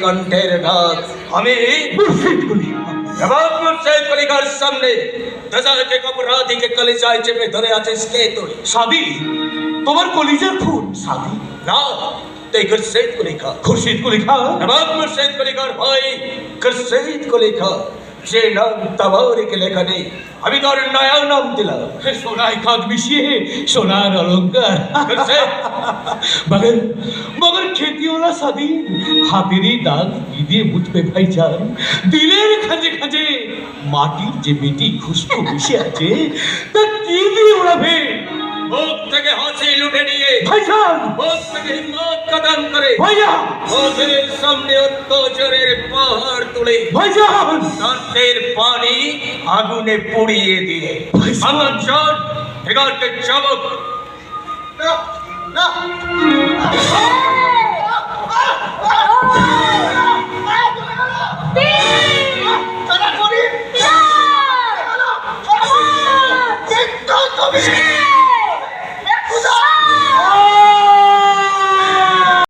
কণ্ঠের ডাক আমি মুর্শিদ কুলিখা এবং মুর্শিদ কুলিখার সামনে দজাকে অপরাধী के কলিজায় চেপে ধরে আছিস কে তুই সাদি তোমার কলিজার খুন সাদি না তুই খুরশিদ কুলিখা খুরশিদ কুলিখা এবং মুর্শিদ কুলিখার ভাই খুরশিদ কুলিখা যে নাম তাবারিকে লেখা নেই আমি তোর নয়া নাম দিলাম সোনায় খাদ মিশিয়ে সোনার অলঙ্কার খুরশিদ मगर मगर खेतीवाला सादी হাতেরই দাগ কি দিয়ে মুছবে ভাইজান দিলের খাঁজে খাঁজে মাটির যে বেটি খুশবু মিশে আছে তা কি দিয়ে ওড়াবে মুখ থেকে হাসি লুটে নিয়ে ভাইজান মুখ থেকে হিম্মত কদম করে ভাইয়া ওদের সামনে অত্যাচারের পাহাড় তুলে ভাইজান দাঁতের পানি আগুনে পুড়িয়ে দিয়ে আমার চোট এগারকে চমক Stop!